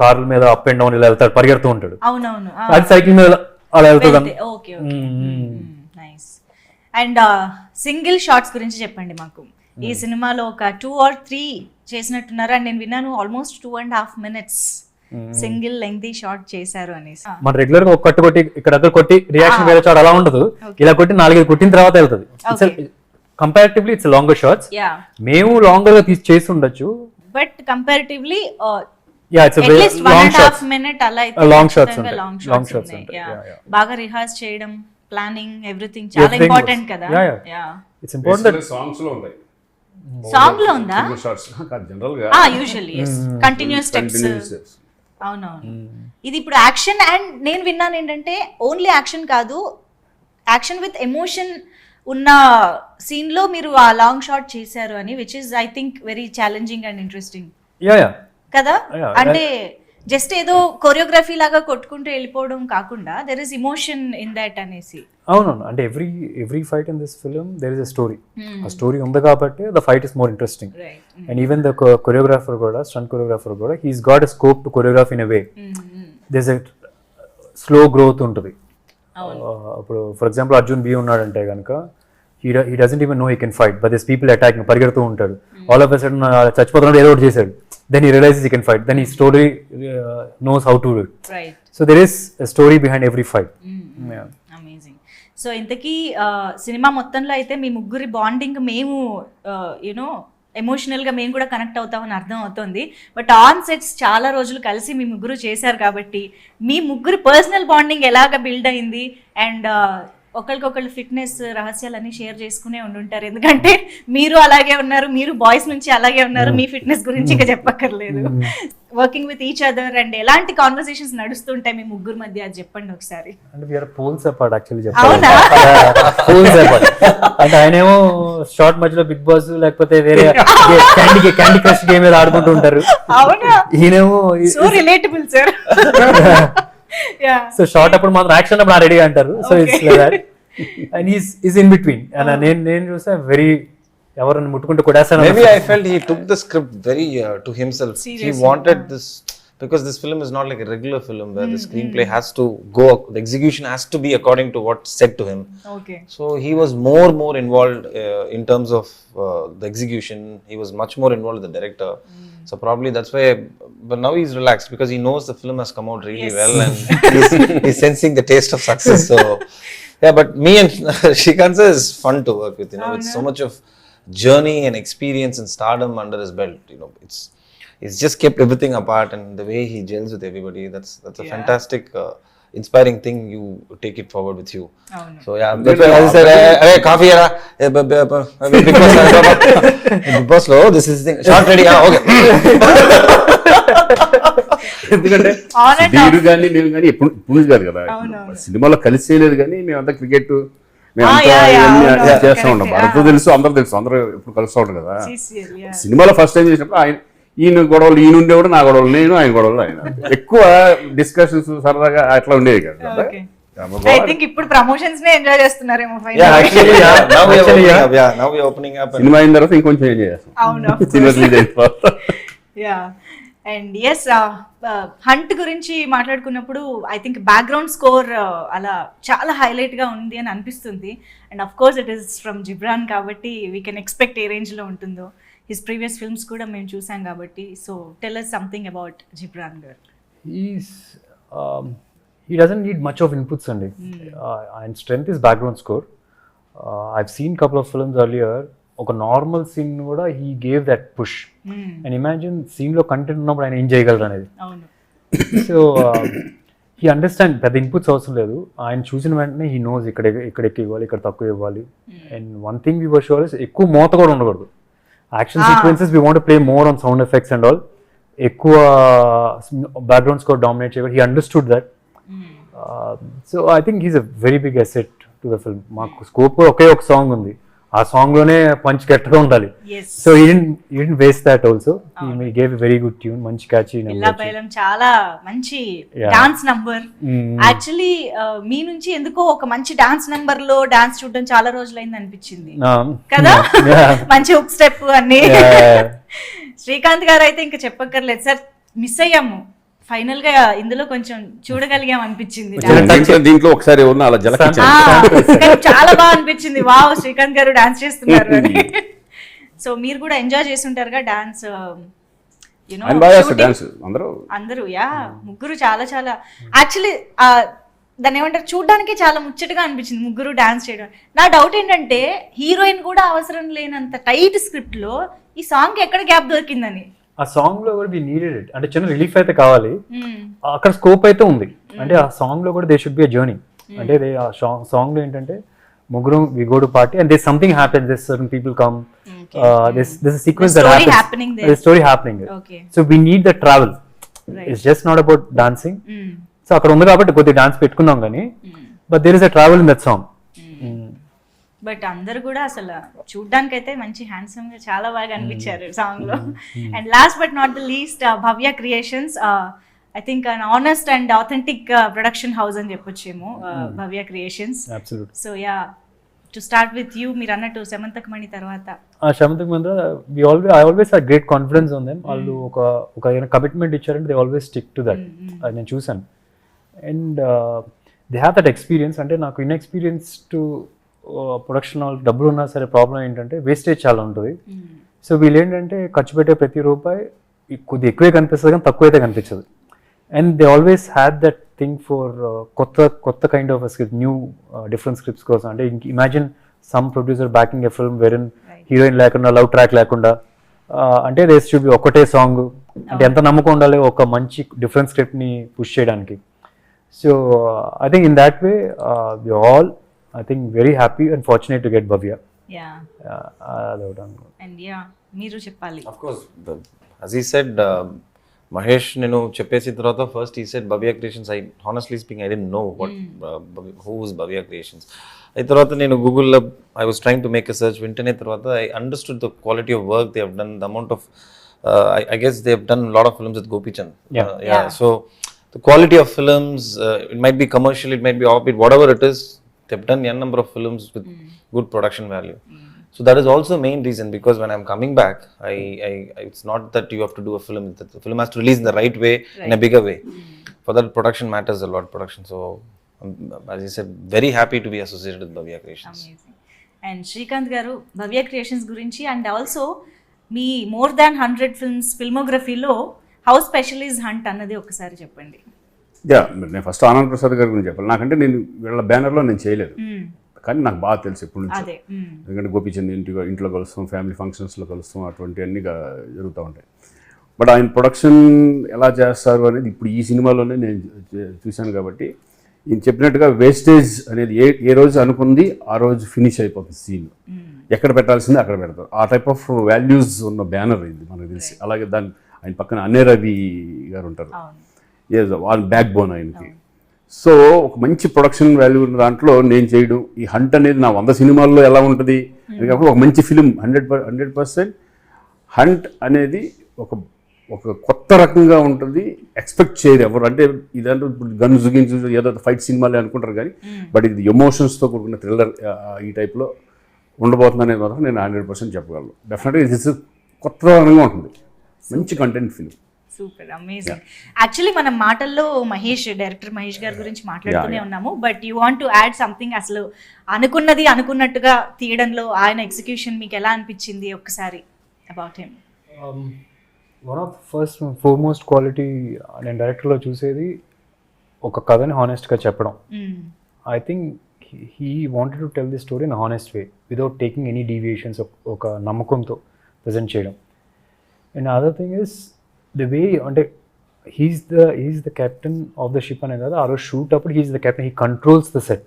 కార్ల మీద అప్ అండ్ డౌన్ ఇలా వెళ్తాడు, పరిగెడుతూ ఉంటాడు. అది సైకిల్ మీద అలా వెళ్తుంది. అండ్ సింగిల్ షాట్స్ గురించి చెప్పండి మాకు. ఈ సినిమాలో ఒక 2 or 3 చేసినట్టున్నారు అండ్ నేను విన్నాను almost 2.5 minutes single lengthy shot చేశారు అనేసి. మన రెగ్యులర్ గా ఒక కట్టు కొట్టి ఇక్కడ దగ్గర కొట్టి రియాక్షన్ వేరే చోట అలా ఉండదు, ఇలా కొట్టి 4-5 కొట్టిన తర్వాత వెళ్తుంది. Comparatively it's longer shots. మేము లాంగర్ గా చేసి ఉండొచ్చు, but comparatively it's at least 1.5 minute అలా అయితే లాంగ్ షాట్స్ ఉంటాయి. బాగా రిహార్స్ చేయడం, ప్లానింగ్, ఎవ్రీథింగ్ చాలా ఇంపార్టెంట్ కదా. It's important. సాంగ్స్ లో ఉంటాయి. సాంగ్ లో ఉందా? జనరల్ గా యూజువల్లీ కంటిన్యూస్ స్టెప్స్. అవునవును. ఇది ఇప్పుడు యాక్షన్ అండ్ నేను విన్నాను ఏంటంటే ఓన్లీ యాక్షన్ కాదు, యాక్షన్ విత్ ఎమోషన్ ఉన్న సీన్ లో మీరు ఆ లాంగ్ షాట్ చేశారు అని, which is I think very challenging and interesting కదా. అంటే జస్ట్ ఏదో కొరియోగ్రఫీ లాగా కొట్టుకుంటూ వెళ్ళిపోవడం కాకుండా there is emotion in that అనేసి. అవునవును. అంటే every fight in this film there is a story. ఆ స్టోరీ ఉంది కాబట్టి the fight is more interesting. And even the choreographer కూడా, స్టంట్ కొరియోగ్రాఫర్ కూడా, he's got a scope to choreograph in a way. There is a slow growth ఉంటుంది. ఇప్పుడు for example Arjun B ఉన్నాడంటే కనుక he doesn't even know he can fight, but there's people attacking, పరిగెడుతూ ఉంటాడు. All of a sudden చచ్చిపోతున్నాడు, ఏదో ఒకటి చేశాడు. Then he realizes he can fight. Then his story knows how to do it. Right. So there is a story behind every fight. Amazing. So ఇంతకీ cinema మొత్తంలో అయితే మీ ముగ్గురి bonding మేము ఎమోషనల్గా మేము కూడా కనెక్ట్ అవుతామని అర్థం అవుతుంది. బట్ ఆన్ సెట్స్ చాలా రోజులు కలిసి మీ ముగ్గురు చేశారు కాబట్టి మీ ముగ్గురు పర్సనల్ బాండింగ్ ఎలాగ బిల్డ్ అయింది అండ్ ఒకరికొకళ్ళు ఫిట్నెస్ రహస్యాలన్నీ షేర్ చేసుకునే ఉండుంటారు. ఎందుకంటే మీరు అలాగే ఉన్నారు, మీరు బాయ్స్ నుంచి అలాగే ఉన్నారు, మీ ఫిట్నెస్ గురించి ఇంకా చెప్పక్కర్లేదు. Working with each other and ఎలాంటి కాన్వర్సేషన్స్ నడుస్తుంటాయి మీ ముగ్గురు మధ్య, అది చెప్పండి ఒకసారి. అంటే we are poles apart actually చెప్పాలి. poles apart. అంటే ఆయనేమో షార్ట్ మధ్యలో బిగ్ బాస్ లేకపోతే వేరే క్యాండీ క్రష్ గేమ్ ఏదో ఆడుకుంటూ ఉంటారు. అవునా? ఈయనేమో so relatable sir. So short అప్పుడు మాత్రం యాక్షన్ అప్పుడు రెడీ అంటారు. So it's like that and is in between. And నేను చూసా వెరీ ఎవరైనా ముట్టుకుంటే కొట్టేస్తాను. Maybe I felt he took the script very to himself. Seriously? He wanted this because this film is not like a regular film where the screenplay has to go, the execution has to be according to what's said to him. Okay. So he was more involved in terms of the execution. He was much more involved with the director. So probably that's why, but now he's relaxed because he knows the film has come out really well, and he's sensing the taste of success. So yeah, but me and Srikanth is fun to work with, you know. It's so much of journey and experience and stardom under his belt, you know. It's just kept everything apart, and the way he gels with everybody, that's a fantastic inspiring thing. You take it forward with you. So yeah, that's why I said, hey, coffee era, big boss lo, this is the thing, shot ready, okay. ఎందుకంటే సుధీర్ కానీ నేను కానీ ఎప్పుడు కాదు కదా, సినిమాలో కలిసేయలేదు కానీ మేమంతా క్రికెట్ మేమంతా చేస్తూ ఉంటాం. భరత్ తెలుసు, అందరూ తెలుసు, అందరూ ఎప్పుడు కలుస్తూ ఉంటాం కదా. సినిమాలో ఫస్ట్ టైం చేసినప్పుడు ఈయన గొడవలు ఈయన ఉండేవాడు, నా గొడవలు నేను, ఆయన గొడవలు ఆయన, ఎక్కువ డిస్కషన్స్ సరదాగా అట్లా ఉండేది కదా. I think ఇప్పుడు ప్రమోషన్స్ నే ఎంజాయ్ చేస్తున్నారేమో final. Yeah, actually, now we are opening up. Cinema అయిన తర్వాత ఇంకొంచెం ఎంజాయ్ చేస్తాం. అవును. సినిమా రిలీజ్ అయిన తర్వాత. Yeah. అండ్ ఎస్ హంట్ గురించి మాట్లాడుకున్నప్పుడు ఐ థింక్ బ్యాక్గ్రౌండ్ స్కోర్ అలా చాలా హైలైట్గా ఉంది అని అనిపిస్తుంది. And of course it is from Ghibran కాబట్టి వీ కెన్ ఎక్స్పెక్ట్ ఏ రేంజ్లో ఉంటుందో. హిస్ ప్రీవియస్ ఫిల్మ్స్ కూడా మేము చూసాం కాబట్టి. So tell us something about Ghibran గారు. He doesn't need much of inputs అండి. And strength is background score. I've seen couple of films earlier. ఒక నార్మల్ సీన్ కూడా he gave that push. And imagine సీన్లో content ఉన్నప్పుడు ఆయన ఏం చేయగలరు అనేది. సో హీ అండర్స్టాండ్, పెద్ద ఇన్పుట్స్ అవసరం లేదు. ఆయన చూసిన వెంటనే హీ నోస్ ఇక్కడ ఎక్కువ ఇవ్వాలి, ఇక్కడ తక్కువ ఇవ్వాలి. And one thing we were sure is ఎక్కువ మోత కూడా ఉండకూడదు. Action sequences we want play more on sound effects and all. ఎక్కువ బ్యాక్గ్రౌండ్ స్కోర్ డామినేట్ చేయకూడదు. He understood that. So I think he's a very big asset to the film. మాకు scope ఒకే ఒక song ఉంది, ఆ సాంగ్ లోనే punch గట్టిగా ఉండాలి. So he didn't waste that also. He gave a very good tune, మంచి క్యాచీ నెంబర్. చాలా మంచి డాన్స్ నంబర్. యాక్చువల్లీ మీ నుంచి ఎందుకో ఒక మంచి డాన్స్ నంబర్ లో డాన్స్ చూడడం చాలా రోజులైంది అనిపించింది కదా. మంచి హుక్ స్టెప్ అన్ని. శ్రీకాంత్ గారు అయితే ఇంకా చెప్పక్కర్లేదు సార్, మిస్ అయ్యాము. ఫైనల్ గా ఇందులో కొంచెం చూడగలిగాం అనిపించింది. దీంట్లో ఒకసారి చాలా బాగా అనిపించింది. వావ్, శ్రీకాంత్ గారు డాన్స్ చేస్తున్నారు అని. సో మీరు కూడా ఎంజాయ్ చేస్తుంటారుగా డాన్స్? అందరూ యా ముగ్గురు చాలా చాలా యాక్చువల్లీ దాన్ని ఏమంటారు, చూడడానికి చాలా ముచ్చటగా అనిపించింది ముగ్గురు డాన్స్ చేయడం. నా డౌట్ ఏంటంటే హీరోయిన్ కూడా అవసరం లేనంత టైట్ స్క్రిప్ట్ లో ఈ సాంగ్ ఎక్కడ గ్యాప్ దొరికిందని. ఆ సాంగ్ లో కూడా వి నీడెడ్ ఇట్. అంటే చిన్న రిలీఫ్ అయితే కావాలి, అక్కడ స్కోప్ అయితే ఉంది. అంటే ఆ సాంగ్ లో కూడా they should be a journey. అంటే ఆ సాంగ్ లో ఏంటంటే ముగ్గురు we go to party and there something happens, there certain people come, this is sequence that happens, there story happening. So we need the travel. It's just not about dancing. So అక్కడ ఉంది కాబట్టి కొద్దిగా dance పెట్టుకుందాం కానీ, but there is a travel in that song. But అందరు కూడా అసలు చూడ్డానికి అయితే మంచి హ్యాండ్సమ్ గా చాలా బాగా అనిపించారు సాంగ్ లో. And last but not the least, Bhavya Creations I think an honest and authentic production house అని చెప్పొచ్చేమో Bhavya Creations. So yeah, to start with you, మీరు అన్నట్టు శమంతక్ మణి తర్వాత Shamantak Mani I always have great confidence on them. వాళ్ళు ఒక కమిట్మెంట్ ఇచ్చారంటే they always stick to that. అది నేను చూసాను. And they have that experience. అంటే నాకు ఇన్ఎక్స్పీరియన్స్ టు ప్రొడక్షన్ వాళ్ళు డబ్బులు ఉన్నా సరే ప్రాబ్లం ఏంటంటే వేస్టేజ్ చాలా ఉంటుంది. సో వీళ్ళు ఏంటంటే ఖర్చు పెట్టే ప్రతి రూపాయి కొద్దిగా ఎక్కువే కనిపిస్తుంది కానీ తక్కువ అయితే కనిపించదు. And they always had that thing for కొత్త kind of script, new different scripts కోసం. అంటే imagine some producer backing a film wherein heroine లేకుండా, లవ్ ట్రాక్ లేకుండా, అంటే దే షుడ్ బి ఒకటే సాంగ్. అంటే ఎంత నమ్మకం ఉండాలి ఒక మంచి డిఫరెంట్ స్క్రిప్ట్ని పుష్ చేయడానికి. So I think in that way we all I think very happy and fortunate to get Bhavya. Yeah. And yeah, Meeru cheppali. Of course, as he said, Mahesh nenu cheppesi tarvata first he said Bhavya Creations. I honestly speaking I didn't know what who was Bhavya Creations. I tarvata nenu Google lo I was trying to make a search, vintane tarvata I understood the quality of work they have done, the amount of I guess they have done a lot of films with Gopi Chand. Yeah. So the quality of films, it might be commercial, it might be offbeat, whatever it is, they've done n number of films with good production value. So that is also main reason, because when I'm coming back, it's not that you have to do a film. The film has to release in the right way, in a bigger way. For that, production matters a lot. Production. So, as I said, very happy to be associated with Bhavya Creations. Amazing. And Srikanth garu, Bhavya Creations gurinchi, and also మీ more than 100 films ఫిల్మోగ్రఫీలో how special is Hunt అన్నది ఒకసారి చెప్పండి. Yeah, నేను first Anand Prasad గారి గురించి చెప్పాలి. నాకంటే నేను వీళ్ళ బ్యానర్లో నేను చేయలేదు, కానీ నాకు బాగా తెలుసు ఎప్పటి నుంచి. ఎందుకంటే గోపీచంద్ ఇంట్లో కలుస్తాం, ఫ్యామిలీ ఫంక్షన్స్లో కలుస్తాం, అటువంటివన్నీ జరుగుతూ ఉంటాయి. బట్ ఆయన ప్రొడక్షన్ ఎలా చేస్తారు అనేది ఇప్పుడు ఈ సినిమాలోనే నేను చూశాను. కాబట్టి ఈయన చెప్పినట్టుగా వేస్టేజ్ అనేది ఏ రోజు అనుకుంది ఆ రోజు ఫినిష్ అయిపోతుంది సీన్. ఎక్కడ పెట్టాల్సింది అక్కడ పెడతారు. ఆ టైప్ ఆఫ్ వాల్యూస్ ఉన్న బ్యానర్ ఇది మనకు తెలిసి. అలాగే దాని ఆయన పక్కన అన్నే రవి గారు ఉంటారు, వాళ్ళ బ్యాక్ బోన్ ఆయనకి. సో ఒక మంచి ప్రొడక్షన్ వాల్యూ ఉన్న దాంట్లో నేను చేయడం, ఈ హంట్ అనేది నా 100 సినిమాల్లో ఎలా ఉంటుంది అందుకప్పుడు ఒక మంచి ఫిలిం 100% హంట్ అనేది ఒక కొత్త రకంగా ఉంటుంది. ఎక్స్పెక్ట్ చేయరు ఎవరు. అంటే ఇదంటే ఇప్పుడు గన్స్ గిన్స్ ఏదో ఫైట్ సినిమాలే అనుకుంటారు, కానీ బట్ ఇది ఎమోషన్స్తో కూడుకున్న థ్రిల్లర్ ఈ టైప్లో ఉండబోతుంది అనేది మాత్రం నేను 100% చెప్పగలను. డెఫినెట్గా ఇది కొత్త రకంగా ఉంటుంది, మంచి content film. Super, amazing. Actually మనం మాటల్లో డైరెక్టర్ మహేష్ గారి గురించి మాట్లాడుతూనే ఉన్నాము, but you want to add something. అసలు అనుకున్నది అనుకున్నట్టుగా తీయడంలో ఆయన ఎగ్జిక్యూషన్ మీకు ఎలా అనిపించింది ఒక్కసారి about him? One of first foremost quality నేను డైరెక్టర్లో చూసేది ఒక కథని హానెస్ట్గా చెప్పడం. I think he wanted to tell the story in a honest way without taking any deviations. ఒక నమ్మకంతో ప్రజెంట్ చేయడం. And other thing is the way, అంటే he's the captain of the ship అనేది కదా, ఆ రోజు షూట్ అప్పుడు he's the captain, he controls the set.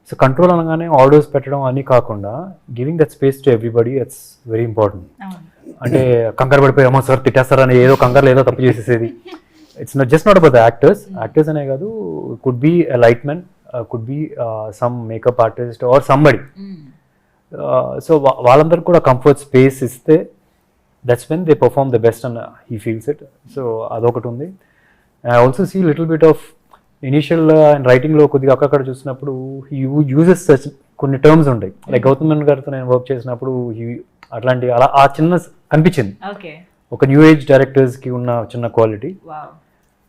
So control అనగానే ఆర్డర్స్ పెట్టడం అని కాకుండా giving that space to everybody, it's very important. అంటే కంగారు పడిపోయి అమ్మో సార్ తిట్టేస్తారని ఏదో కంగారులో ఏదో తప్పు చేసేసేది. It's just not about the actors అనే కాదు, could be a light man, could be some makeup artist or somebody. So వాళ్ళందరూ కూడా కంఫర్ట్ స్పేస్ ఇస్తే that's when they perform the best and he feels it. So అదొకటి ఉంది. I also see little bit of initial and రైటింగ్లో కొద్దిగా అక్కడక్కడ చూసినప్పుడు he uses such కొన్ని టర్మ్స్ ఉంటాయి. లైక్ గౌతమ్ మేనన్ గారితో నేను వర్క్ చేసినప్పుడు అట్లాంటి అలా ఆ చిన్న కనిపించింది ఒక న్యూ ఏజ్ డైరెక్టర్స్కి ఉన్న చిన్న quality.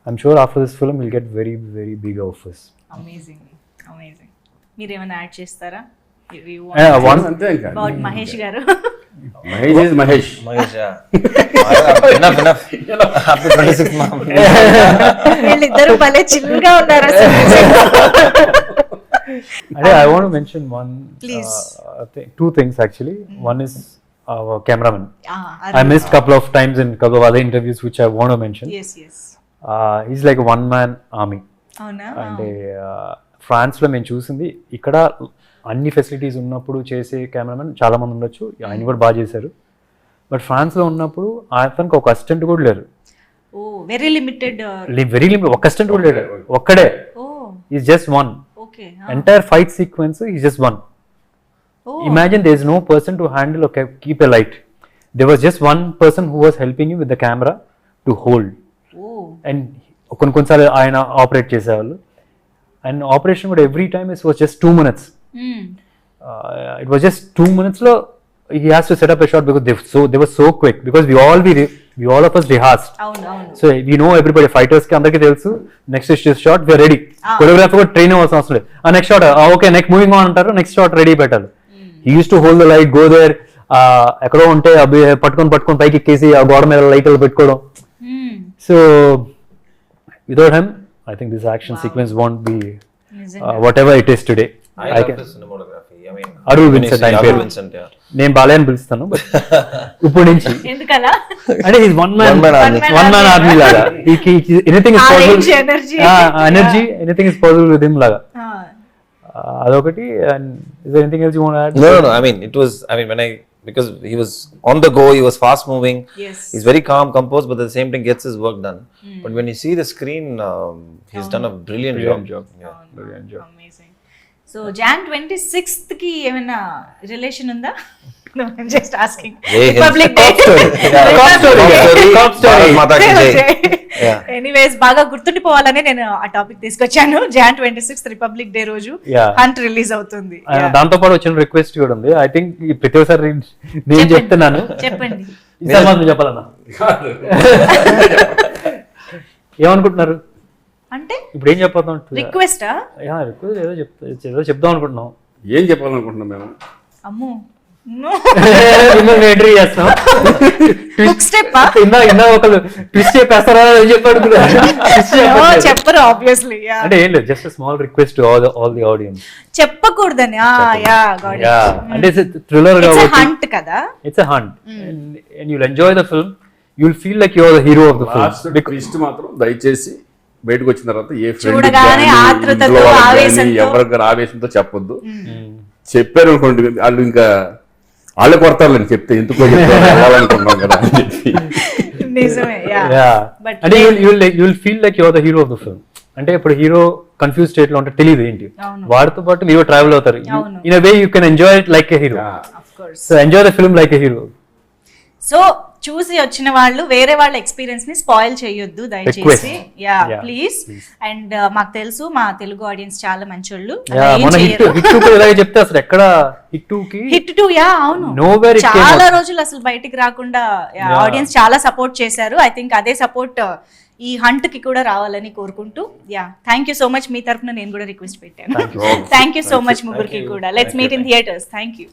I'm sure after this film will get very very big offers. Amazing. మీరు ఏమైనా యాడ్ చేస్తారా మహేష్ గారు? మహేష్ వీళ్ళిద్దరు భలే చిల్గా ఉన్నారు. I want to mention two things actually. One is our cameraman. I missed couple of times in couple of other interviews which I want to mention. Yes. He's like a one man army. అంటే ఫ్రాన్స్లో మేము చూసింది, ఇక్కడ అన్ని facilities ఉన్నప్పుడు చేసే cameraman చాలా మంది ఉండొచ్చు, ఆయన కూడా బాగా చేశారు. బట్ ఫ్రాన్స్లో ఉన్నప్పుడు అతనికి ఒక అసిస్టెంట్ కూడా లేరు. వెరీ లిమిటెడ్ ఒక అసిస్టెంట్ కూడా లేడు, ఒక్కడే. Is just one entire fight sequence, is just one. Imagine there is no person to handle or keep a light. There was just one person who was helping you with the camera to hold. And కొన్నిసార్లు ఆయన operate చేసేవాళ్ళు. And operation కూడా every time it was just 2 minutes. It was just 2 minutes లో he has to set up a shot because they were so quick because we all of us rehearsed. So we know everybody, fighters కి అందరికీ తెలుసు next shot we are ready. Choreographer కూడా train అవ్వాల్సిన అవసరం లేదు. ఆ next shot okay next moving on అంటారు, next shot ready పెట్టాలి. he used to hold the light, go there, ఎక్కడో ఉంటే అవి పట్టుకొని పైకి ఎక్కేసి ఆ గోడ మీద లైట్లు పెట్టుకోవడం. So without him I think this action sequence won't be whatever it is today. I love the cinematography. I mean, Arul Vincent, నేను బాలయ్య అని పిలుస్తాను బట్ ఇప్పుడు నుంచి ఎందుకలా అంటే he's one man army లాగా. anything is possible, energy anything is possible with him లాగా. అదొకటి. And is there anything else you want to add? No, I mean because he was on the go, he was fast moving. Yes. He's very calm, composed, but at the same time gets his work done. But when you see the screen, he's done a brilliant job. Brilliant job. Amazing. So Jan 26th ki emana relation unda? No, I'm just asking. Republic Day. Cop story. Mata ki jai. Yeah. Anyways బాగా గుర్తుండిపోవాలని నేను ఆ topic తీసుకొచ్చాను. Jan 26 republic day రోజు Yeah. Hunt release అవుతుంది. దాంతో పాటు వచ్చిన request కూడా ఉంది. ఐ థింక్ ప్రతి ఒక్కసారి నేను చెప్తున్నాను, చెప్పండి. ఈసారి మాత్రం చెప్పాలన్నా. ఏమనుకుంటున్నారు అంటే ఇప్పుడు ఏం చెప్పొద్దాం? రిక్వెస్టా? ఏదో చెప్దాం అనుకుంటున్నాం. ఏం చెప్పాలనుకుంటున్నాం మేము? అమ్మో మిమ్మల్ని ఎంట్రీ చేస్తాం. హుక్ స్టెప్ ఇందా ఒకళ్ళు ట్విస్ట్ చెప్పేస్తారా అని చెప్పాడు. చెప్పరు ఆబ్వియస్లీ. అంటే ఏం లేదు, just small request all the audience. చెప్పకూడదని. అంటే థ్రిల్లర్ కాబట్టి హంట్ కదా, it's a Hunt and you'll enjoy the film. You'll feel like you are the hero of the film. Twist మాత్రం దయచేసి బయటకు వచ్చిన తర్వాత ఏ చూడగానే ఆతృతతో, ఆవేశంతో, ఎవరికి ఆవేశంతో చెప్పొద్దు. చెప్పారు అనుకోండి వాళ్ళు ఇంకా వాళ్ళే కొడతారు చెప్తే, ఎందుకో చెప్పాలనుకున్నాం కదా అని చెప్పి. నిజమే. అంటే you'll feel like you are the hero of the film. అంటే ఇప్పుడు హీరో కన్ఫ్యూజ్ స్టేట్ లో ఉంటే తెలియదు ఏంటి, వాడితో పాటు మీరు ట్రావెల్ అవుతారు. In a way you can enjoy it like a hero. So enjoy the film like a hero. So చూసి వచ్చిన వాళ్ళు వేరే వాళ్ళ ఎక్స్పీరియన్స్ ని స్పాయిల్ చేయొద్దు దయచేసి. ప్లీజ్. అండ్ మాకు తెలుసు మా తెలుగు ఆడియన్స్ చాలా మంచోళ్ళు. చెప్తే అసలు ఎక్కడ హిట్ 2 అవును, చాలా రోజులు అసలు బయటికి రాకుండా ఆడియన్స్ చాలా సపోర్ట్ చేశారు. ఐ థింక్ అదే సపోర్ట్ ఈ హంట్ కి కూడా రావాలని కోరుకుంటూ థ్యాంక్ యూ సో మచ్. మీ తరఫున నేను కూడా రిక్వెస్ట్ పెట్టాను. థ్యాంక్ యూ సో మచ్ ముగ్గురికి కూడా. Let's meet in theatres. Thank you.